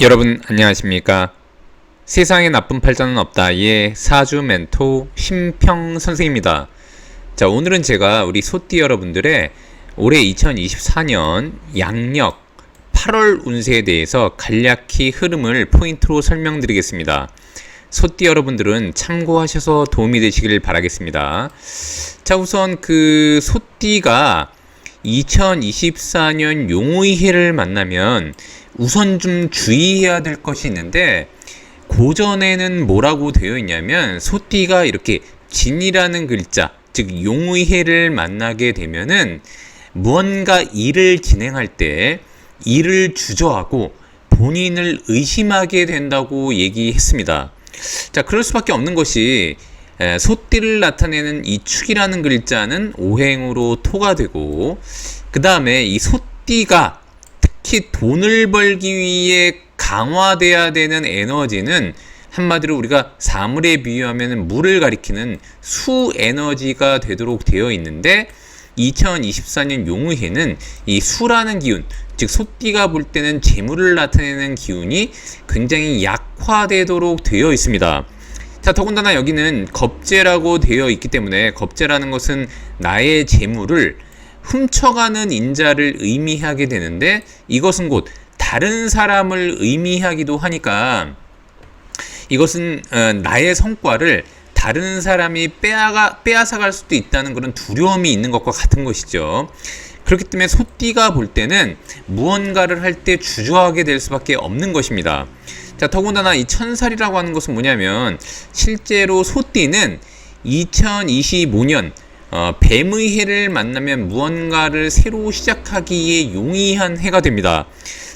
여러분 안녕하십니까? 세상에 나쁜 팔자는 없다의 사주 멘토 심평 선생입니다. 자, 오늘은 제가 우리 소띠 여러분들의 올해 2024년 양력 8월 운세에 대해서 간략히 흐름을 포인트로 설명드리겠습니다. 소띠 여러분들은 참고하셔서 도움이 되시길 바라겠습니다. 자, 우선 그 소띠가 2024년 용의 해를 만나면 우선 좀 주의해야 될 것이 있는데, 고전에는 뭐라고 되어 있냐면 소띠가 이렇게 진이라는 글자, 즉 용의 해를 만나게 되면은 무언가 일을 진행할 때 일을 주저하고 본인을 의심하게 된다고 얘기했습니다. 자, 그럴 수밖에 없는 것이 소띠를 나타내는 이 축이라는 글자는 오행으로 토가 되고, 그 다음에 이 소띠가 특히 돈을 벌기 위해 강화돼야 되는 에너지는 한마디로 우리가 사물에 비유하면 물을 가리키는 수 에너지가 되도록 되어 있는데, 2024년 용의해는 이 수라는 기운, 즉 소띠가 볼 때는 재물을 나타내는 기운이 굉장히 약화되도록 되어 있습니다. 자, 더군다나 여기는 겁재라고 되어 있기 때문에, 겁재라는 것은 나의 재물을 훔쳐가는 인자를 의미하게 되는데, 이것은 곧 다른 사람을 의미하기도 하니까 이것은 나의 성과를 다른 사람이 빼앗아갈 수도 있다는 그런 두려움이 있는 것과 같은 것이죠. 그렇기 때문에 소띠가 볼 때는 무언가를 할 때 주저하게 될 수밖에 없는 것입니다. 자, 더군다나 이 천살이라고 하는 것은 뭐냐면, 실제로 소띠는 2025년 뱀의 해를 만나면 무언가를 새로 시작하기에 용이한 해가 됩니다.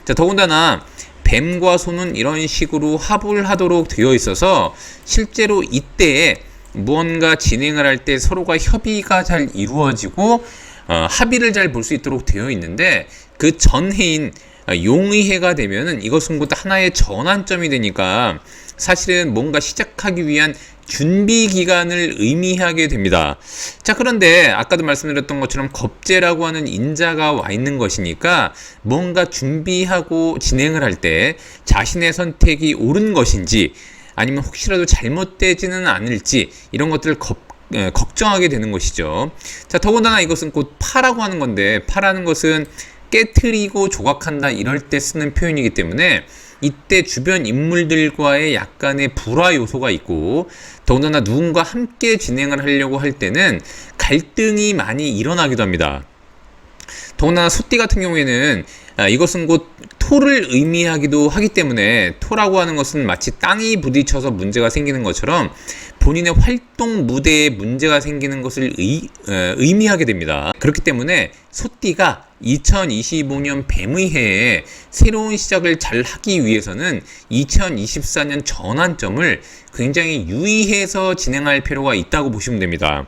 자, 더군다나 뱀과 소는 이런 식으로 합을 하도록 되어 있어서 실제로 이때에 무언가 진행을 할 때 서로가 협의가 잘 이루어지고 합의를 잘 볼 수 있도록 되어 있는데, 그 전해인 용의 해가 되면은 이것은 곧 하나의 전환점이 되니까 사실은 뭔가 시작하기 위한 준비 기간을 의미하게 됩니다. 자, 그런데 아까도 말씀드렸던 것처럼 겁재라고 하는 인자가 와 있는 것이니까 뭔가 준비하고 진행을 할 때 자신의 선택이 옳은 것인지 아니면 혹시라도 잘못되지는 않을지 이런 것들을 걱정하게 되는 것이죠. 자, 더군다나 이것은 곧 파라고 하는 건데, 파라는 것은 깨트리고 조각한다 이럴 때 쓰는 표현이기 때문에 이때 주변 인물들과의 약간의 불화 요소가 있고, 더군다나 누군가 함께 진행을 하려고 할 때는 갈등이 많이 일어나기도 합니다. 더군다나 소띠 같은 경우에는 이것은 곧 토를 의미하기도 하기 때문에, 토라고 하는 것은 마치 땅이 부딪혀서 문제가 생기는 것처럼 본인의 활동 무대에 문제가 생기는 것을 의미하게 됩니다. 그렇기 때문에 소띠가 2025년 뱀의 해에 새로운 시작을 잘 하기 위해서는 2024년 전환점을 굉장히 유의해서 진행할 필요가 있다고 보시면 됩니다.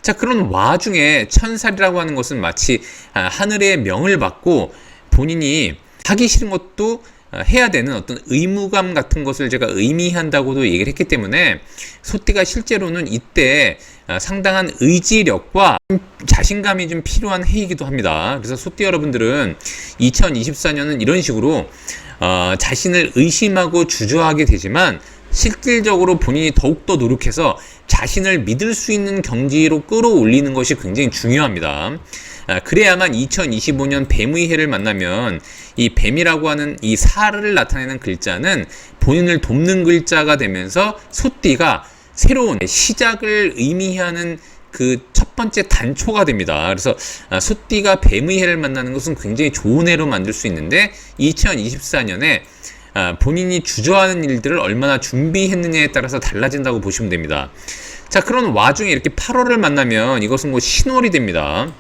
자, 그런 와중에 천살이라고 하는 것은 마치 하늘의 명을 받고 본인이 하기 싫은 것도 해야 되는 어떤 의무감 같은 것을 제가 의미한다고도 얘기를 했기 때문에, 소띠가 실제로는 이때 상당한 의지력과 자신감이 좀 필요한 해이기도 합니다. 그래서 소띠 여러분들은 2024년은 이런 식으로 자신을 의심하고 주저하게 되지만, 실질적으로 본인이 더욱더 노력해서 자신을 믿을 수 있는 경지로 끌어올리는 것이 굉장히 중요합니다. 그래야만 2025년 뱀의 해를 만나면 이 뱀이라고 하는 이 살을 나타내는 글자는 본인을 돕는 글자가 되면서 소띠가 새로운 시작을 의미하는 그 첫 번째 단초가 됩니다. 그래서 소띠가 뱀의 해를 만나는 것은 굉장히 좋은 해로 만들 수 있는데, 2024년에 본인이 주저하는 일들을 얼마나 준비했느냐에 따라서 달라진다고 보시면 됩니다. 자, 그런 와중에 이렇게 8월을 만나면 이것은 곧 신월이 됩니다.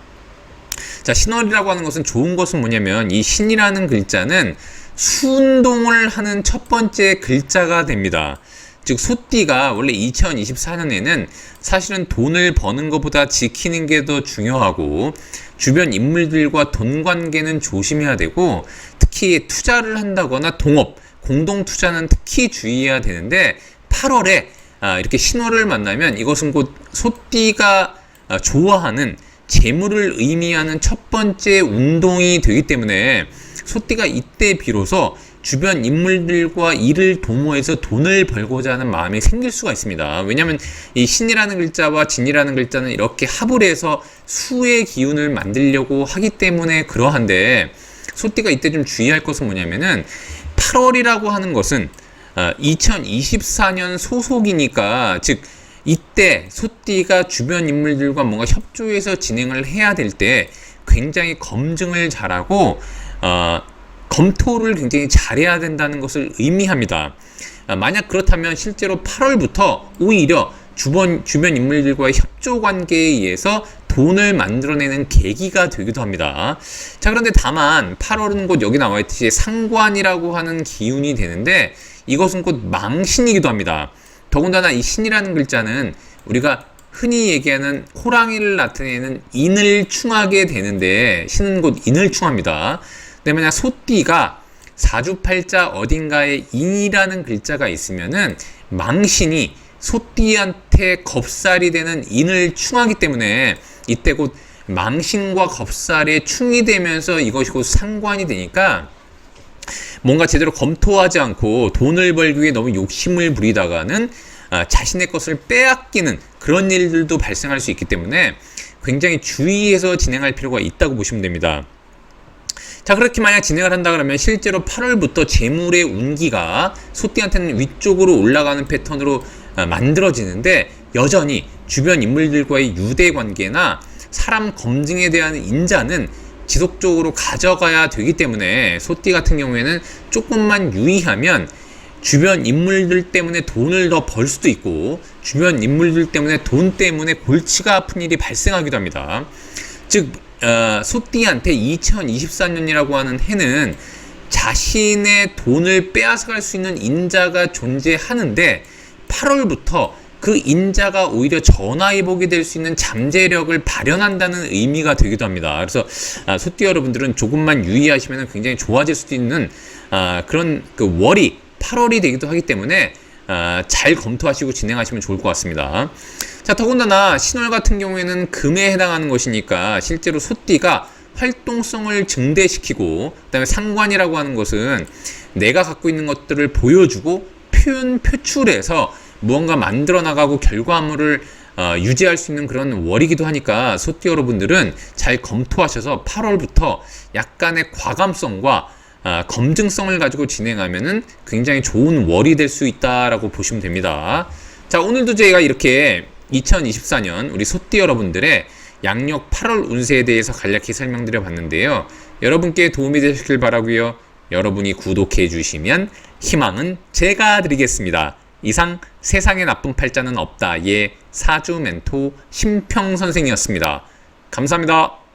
자, 신월이라고 하는 것은 좋은 것은 뭐냐면, 이 신이라는 글자는 수운동을 하는 첫 번째 글자가 됩니다. 즉 소띠가 원래 2024년에는 사실은 돈을 버는 것보다 지키는 게 더 중요하고, 주변 인물들과 돈 관계는 조심해야 되고, 특히 투자를 한다거나 동업, 공동 투자는 특히 주의해야 되는데, 8월에 이렇게 신월을 만나면 이것은 곧 소띠가 좋아하는 재물을 의미하는 첫 번째 운동이 되기 때문에, 소띠가 이때 비로소 주변 인물들과 일을 도모해서 돈을 벌고자 하는 마음이 생길 수가 있습니다. 왜냐하면 이 신이라는 글자와 진이라는 글자는 이렇게 합을 해서 수의 기운을 만들려고 하기 때문에 그러한데, 소띠가 이때 좀 주의할 것은 뭐냐면은 8월이라고 하는 것은 2024년 소속이니까, 즉 이때 소띠가 주변 인물들과 뭔가 협조해서 진행을 해야 될 때 굉장히 검증을 잘하고 검토를 굉장히 잘해야 된다는 것을 의미합니다. 만약 그렇다면 실제로 8월부터 오히려 주변 인물들과의 협조 관계에 의해서 돈을 만들어내는 계기가 되기도 합니다. 자, 그런데 다만 8월은 곧 여기 나와 있듯이 상관이라고 하는 기운이 되는데, 이것은 곧 망신이기도 합니다. 더군다나 이 신이라는 글자는 우리가 흔히 얘기하는 호랑이를 나타내는 인을 충하게 되는데, 신은 곧 인을 충합니다. 근데 만약 소띠가 사주팔자 어딘가에 인이라는 글자가 있으면은 망신이 소띠한테 겁살이 되는 인을 충하기 때문에 이때 곧 망신과 겁살에 충이 되면서 이것이 곧 상관이 되니까, 뭔가 제대로 검토하지 않고 돈을 벌기 위해 너무 욕심을 부리다가는 자신의 것을 빼앗기는 그런 일들도 발생할 수 있기 때문에 굉장히 주의해서 진행할 필요가 있다고 보시면 됩니다. 자, 그렇게 만약 진행을 한다 그러면 실제로 8월부터 재물의 운기가 소띠한테는 위쪽으로 올라가는 패턴으로 만들어지는데, 여전히 주변 인물들과의 유대 관계나 사람 검증에 대한 인자는 지속적으로 가져가야 되기 때문에 소띠 같은 경우에는 조금만 유의하면 주변 인물들 때문에 돈을 더 벌 수도 있고, 주변 인물들 때문에 돈 때문에 골치가 아픈 일이 발생하기도 합니다. 즉 소띠한테 2024년이라고 하는 해는 자신의 돈을 빼앗아갈 수 있는 인자가 존재하는데, 8월부터 그 인자가 오히려 전화위복이 될 수 있는 잠재력을 발현한다는 의미가 되기도 합니다. 그래서 소띠 여러분들은 조금만 유의하시면 굉장히 좋아질 수도 있는 그런 그 월이 8월이 되기도 하기 때문에 잘 검토하시고 진행하시면 좋을 것 같습니다. 자, 더군다나 신월 같은 경우에는 금에 해당하는 것이니까 실제로 소띠가 활동성을 증대시키고, 그 다음에 상관이라고 하는 것은 내가 갖고 있는 것들을 보여주고 표출해서 무언가 만들어 나가고 결과물을 유지할 수 있는 그런 월이기도 하니까, 소띠 여러분들은 잘 검토하셔서 8월부터 약간의 과감성과 검증성을 가지고 진행하면은 굉장히 좋은 월이 될 수 있다라고 보시면 됩니다. 자, 오늘도 저희가 이렇게 2024년 우리 소띠 여러분들의 양력 8월 운세에 대해서 간략히 설명드려 봤는데요. 여러분께 도움이 되셨길 바라고요. 여러분이 구독해 주시면 희망은 제가 드리겠습니다. 이상 세상에 나쁜 팔자는 없다의 사주 멘토 심평 선생이었습니다. 감사합니다.